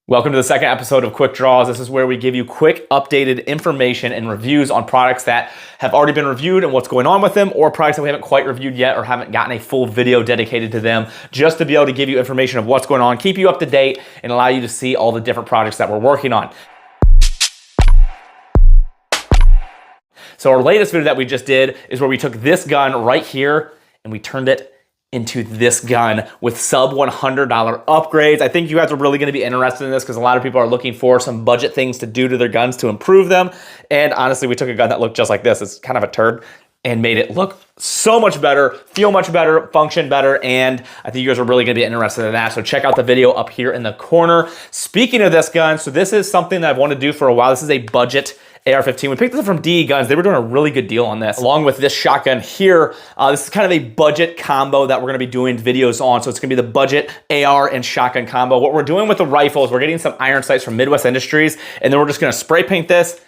Welcome to the second episode of Quick Draws. This is where we give you quick updated information and reviews on products that have already been reviewed and what's going on with them, or products that we haven't quite reviewed yet or haven't gotten a full video dedicated to them, just to be able to give you information of what's going on, keep you up to date, and allow you to see all the different projects that we're working on. So our latest video that we just did is where we took this gun right here and we turned it into this gun with sub $100 upgrades. I think you guys are really going to be interested in this because a lot of people are looking for some budget things to do to their guns to improve them. And honestly, we took a gun that looked just like this. It's kind of a turd and made it look so much better, feel much better, function better, and I think you guys are really gonna be interested in that. So check out the video up here in the corner. Speaking of this gun, so this is something that I've wanted to do for a while. This is a budget AR-15. We picked this up from DE Guns. They were doing a really good deal on this, along with this shotgun here. This is kind of a budget combo that we're gonna be doing videos on. So it's gonna be the budget AR and shotgun combo. What we're doing with the rifle is we're getting some iron sights from Midwest Industries, and then we're just gonna spray paint this,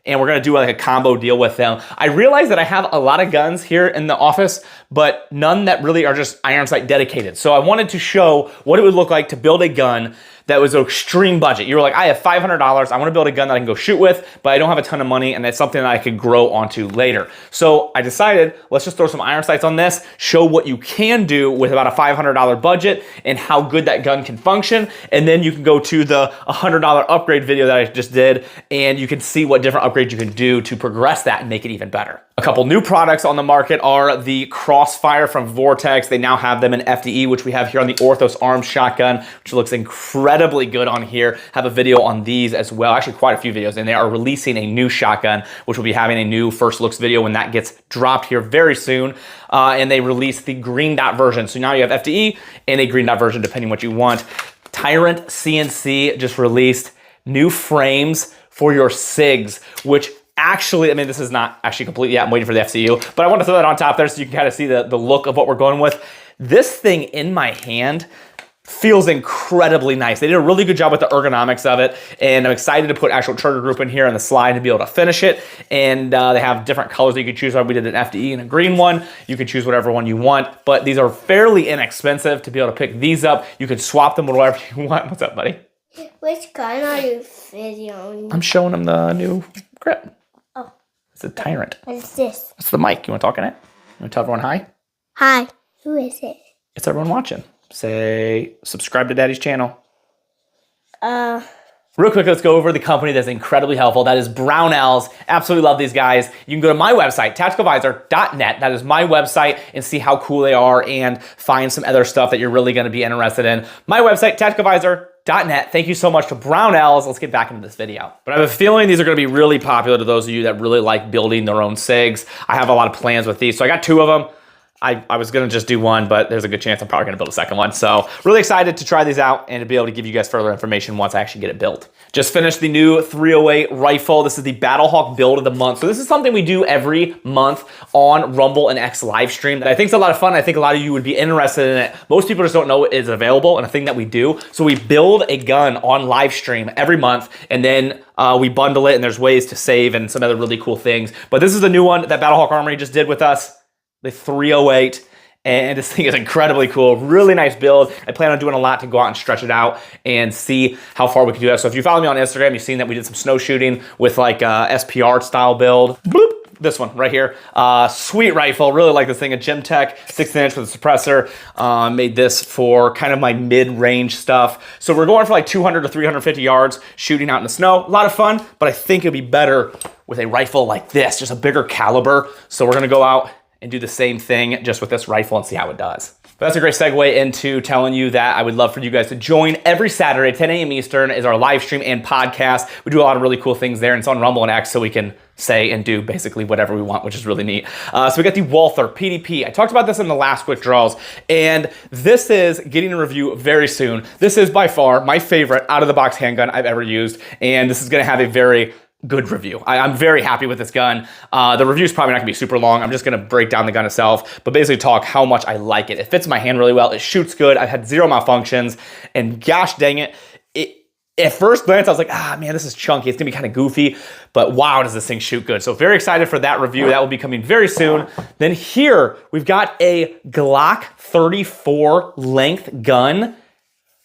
and we're gonna do like a combo deal with them. I realize that I have a lot of guns here in the office, but none that really are just iron sight dedicated. So I wanted to show what it would look like to build a gun that was an extreme budget. You were like, I have $500, I wanna build a gun that I can go shoot with, but I don't have a ton of money, and that's something that I could grow onto later. So I decided, let's just throw some iron sights on this, show what you can do with about a $500 budget and how good that gun can function, and then you can go to the $100 upgrade video that I just did, and you can see what different upgrades you can do to progress that and make it even better. A couple new products on the market are the Crossfire from Vortex. They now have them in FDE, which we have here on the Orthos Arms shotgun, which looks incredibly good on here. Have a video on these as well, actually quite a few videos, and they are releasing a new shotgun, which will be having a new first looks video when that gets dropped here very soon. And they released the green dot version. So now you have FDE and a green dot version, depending what you want. Tyrant CNC just released new frames for your SIGs, which actually, I mean, this is not actually complete yet. I'm waiting for the FCU, but I want to throw that on top there so you can kind of see the look of what we're going with. This thing in my hand feels incredibly nice. They did a really good job with the ergonomics of it, and I'm excited to put actual trigger group in here on the slide to be able to finish it. And they have different colors that you can choose. We did an FDE and a green one. You can choose whatever one you want, but these are fairly inexpensive to be able to pick these up. You can swap them with whatever you want. What's up, buddy? Which gun are you videoing? I'm showing them the new grip. Oh. It's a Tyrant. What is this? It's the mic. You want to talk in it? You want to tell everyone hi? Hi. Who is it? It's everyone watching. Say, subscribe to Daddy's channel. Real quick, let's go over the company that's incredibly helpful. That is Brownells. Absolutely love these guys. You can go to my website, tacticalvisor.net. That is my website, and see how cool they are and find some other stuff that you're really going to be interested in. My website, tacticalvisor.net. Thank you so much to Brownells. Let's get back into this video. But I have a feeling these are going to be really popular to those of you that really like building their own SIGs. I have a lot of plans with these. So I got two of them. I was gonna just do one, but there's a good chance I'm probably gonna build a second one. So really excited to try these out and to be able to give you guys further information once I actually get it built. Just finished the new 308 rifle. This is the Battlehawk build of the month. So this is something we do every month on Rumble and X live stream that I think is a lot of fun. I think a lot of you would be interested in it. Most people just don't know it is available and a thing that we do. So we build a gun on live stream every month, and then we bundle it, and there's ways to save and some other really cool things. But this is the new one that Battlehawk Armory just did with us. The 308, and this thing is incredibly cool. Really nice build. I plan on doing a lot to go out and stretch it out and see how far we can do that. So if you follow me on Instagram, you've seen that we did some snow shooting with like a SPR style build. Bloop. This one right here. Sweet rifle. Really like this thing. A Gemtech 16-inch with a suppressor. Made this for kind of my mid-range stuff. So we're going for like 200 to 350 yards shooting out in the snow. A lot of fun, but I think it'd be better with a rifle like this, just a bigger caliber. So we're gonna go out and do the same thing just with this rifle and see how it does. But that's a great segue into telling you that I would love for you guys to join every Saturday, 10 a.m. Eastern is our live stream and podcast. We do a lot of really cool things there, and it's on Rumble and X, so we can say and do basically whatever we want, which is really neat. So we got the Walther PDP. I talked about this in the last Quick Draws, and this is getting a review very soon. This is by far my favorite out-of-the-box handgun I've ever used, and this is gonna have a very good review. I'm very happy with this gun. The review is probably not gonna be super long. I'm just gonna break down the gun itself, but basically talk how much I like it. It fits my hand really well. It shoots good. I've had zero malfunctions, and gosh dang it, at first glance, I was like, man, this is chunky. It's gonna be kind of goofy, but wow, does this thing shoot good. So very excited for that review. That will be coming very soon. Then here, we've got a Glock 34 length gun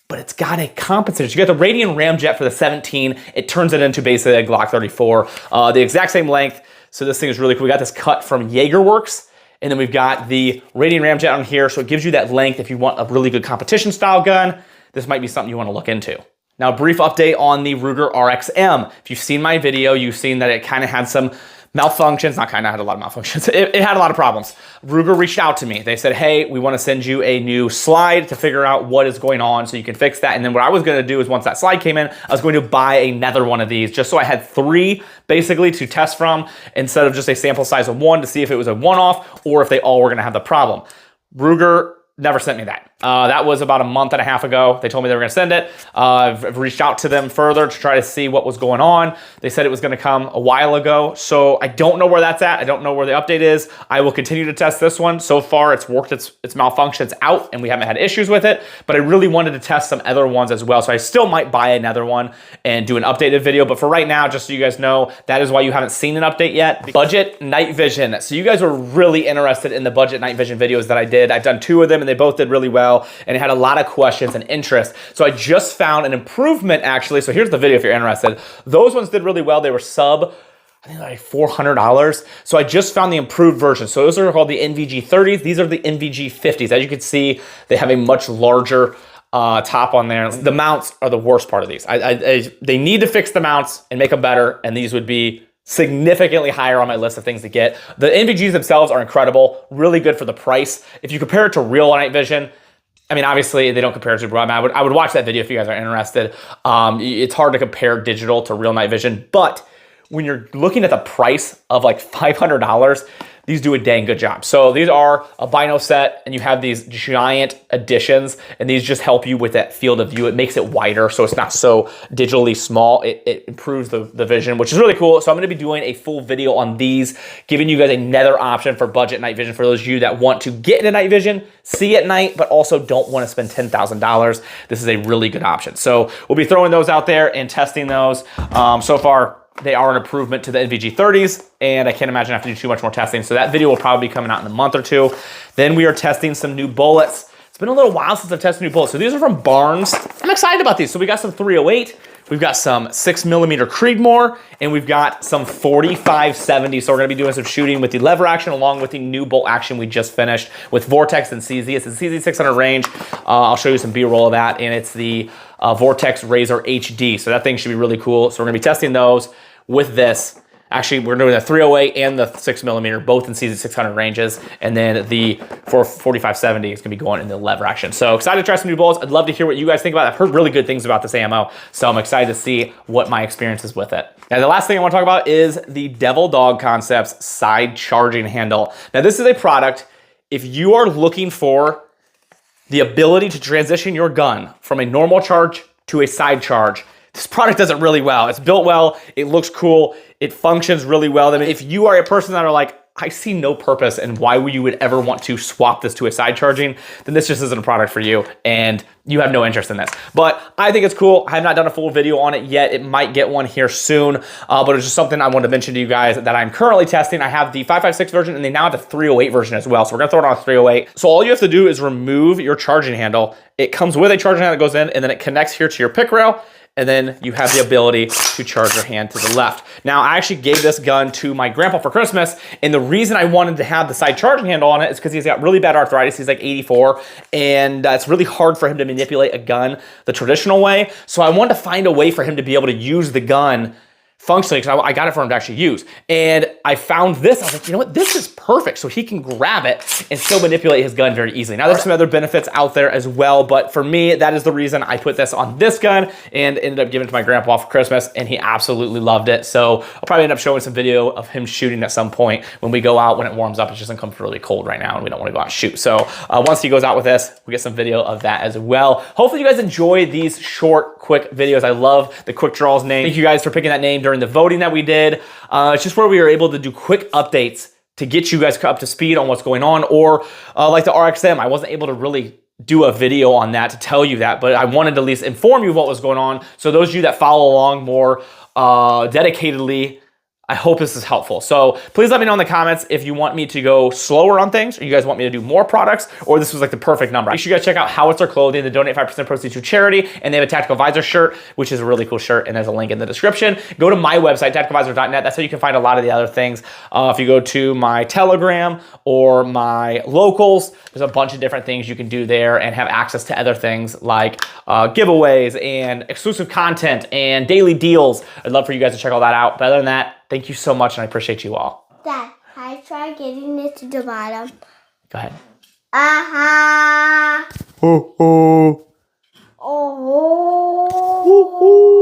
but it's got a compensator. So you got the Radian Ramjet for the 17. It turns it into basically a Glock 34, the exact same length. So this thing is really cool. We got this cut from Jaegerworks, and then we've got the Radian Ramjet on here. So it gives you that length if you want a really good competition style gun. This might be something you want to look into. Now, a brief update on the Ruger RXM. If you've seen my video, you've seen that it kind of had some malfunctions, not kind of, had a lot of malfunctions. It had a lot of problems. Ruger reached out to me. They said, hey, we want to send you a new slide to figure out what is going on so you can fix that. And then what I was going to do is once that slide came in, I was going to buy another one of these just so I had 3 basically to test from instead of just a sample size of 1 to see if it was a one-off or if they all were going to have the problem. Ruger never sent me that. That was about a month and a half ago. They told me they were gonna send it. I've reached out to them further to try to see what was going on. They said it was gonna come a while ago. So I don't know where that's at. I don't know where the update is. I will continue to test this one. So far it's worked its malfunctions out and we haven't had issues with it, but I really wanted to test some other ones as well. So I still might buy another one and do an updated video. But for right now, just so you guys know, that is why you haven't seen an update yet. Budget night vision. So you guys were really interested in the budget night vision videos that I did. I've done 2 of them and they both did really well. And it had a lot of questions and interest. So I just found an improvement actually. So here's the video if you're interested. Those ones did really well. They were sub, I think like $400. So I just found the improved version. So those are called the NVG 30s. These are the NVG 50s. As you can see, they have a much larger top on there. The mounts are the worst part of these. They need to fix the mounts and make them better. And these would be significantly higher on my list of things to get. The NVGs themselves are incredible, really good for the price. If you compare it to real night vision, I mean, obviously they don't compare it to real. I would watch that video if you guys are interested. It's hard to compare digital to real night vision, but when you're looking at the price of like $500, these do a dang good job. So these are a bino set and you have these giant additions and these just help you with that field of view. It makes it wider so it's not so digitally small. It improves the vision, which is really cool. So I'm gonna be doing a full video on these, giving you guys another option for budget night vision for those of you that want to get into night vision, see at night, but also don't wanna spend $10,000. This is a really good option. So we'll be throwing those out there and testing those. So far, they are an improvement to the NVG 30s, and I can't imagine I have to do too much more testing. So that video will probably be coming out in a month or 2. Then we are testing some new bullets. It's been a little while since I've tested new bullets. So these are from Barnes. I'm excited about these. So we got some 308, we've got some 6mm Creedmoor, and we've got some 4570. So we're gonna be doing some shooting with the lever action along with the new bolt action we just finished with Vortex and CZ. It's a CZ 600 range. I'll show you some B-roll of that, and it's the Vortex Razor HD. So that thing should be really cool. So we're gonna be testing those with this. Actually, we're doing the 308 and the 6mm, both in CZ 600 ranges. And then the 4570 is gonna be going in the lever action. So excited to try some new bullets. I'd love to hear what you guys think about it. I've heard really good things about this ammo. So I'm excited to see what my experience is with it. Now, the last thing I wanna talk about is the Devil Dog Concepts side charging handle. Now, this is a product, if you are looking for the ability to transition your gun from a normal charge to a side charge, this product does it really well. It's built well, it looks cool, it functions really well. I mean, if you are a person that are like, I see no purpose in why you would ever want to swap this to a side charging, then this just isn't a product for you and you have no interest in this. But I think it's cool. I have not done a full video on it yet. It might get one here soon, but it's just something I wanted to mention to you guys that I'm currently testing. I have the 5.56 version and they now have the 308 version as well. So we're gonna throw it on a 308. So all you have to do is remove your charging handle. It comes with a charging handle that goes in and then it connects here to your pick rail. And then you have the ability to charge your hand to the left. Now, I actually gave this gun to my grandpa for Christmas, and the reason I wanted to have the side charging handle on it is because he's got really bad arthritis. He's like 84, and it's really hard for him to manipulate a gun the traditional way. So I wanted to find a way for him to be able to use the gun functionally, because I got it for him to actually use. And I found this, I was like, you know what, this is perfect. So he can grab it and still manipulate his gun very easily. Now there's some other benefits out there as well, but for me, that is the reason I put this on this gun and ended up giving it to my grandpa for Christmas, and he absolutely loved it. So I'll probably end up showing some video of him shooting at some point when we go out, when it warms up. It's just uncomfortably cold right now and we don't want to go out and shoot. So once he goes out with this, we get some video of that as well. Hopefully you guys enjoy these short, quick videos. I love the Quick Draws name. Thank you guys for picking that name during the voting that we did. It's just where we were able to do quick updates to get you guys up to speed on what's going on, or like the RXM, I wasn't able to really do a video on that to tell you that, but I wanted to at least inform you of what was going on. So those of you that follow along more dedicatedly, I hope this is helpful. So please let me know in the comments if you want me to go slower on things, or you guys want me to do more products, or this was like the perfect number. Make sure you guys check out Howitzer Clothing. They donate 5% proceeds to charity, and they have a Tactical Visor shirt, which is a really cool shirt, and there's a link in the description. Go to my website, tacticalvisor.net. That's how you can find a lot of the other things. If you go to my Telegram or my locals, there's a bunch of different things you can do there and have access to other things like giveaways and exclusive content and daily deals. I'd love for you guys to check all that out. But other than that, thank you so much, and I appreciate you all. Dad, I try getting it to the bottom. Go ahead. Aha. Oh, oh. Oh. Ooh, ooh.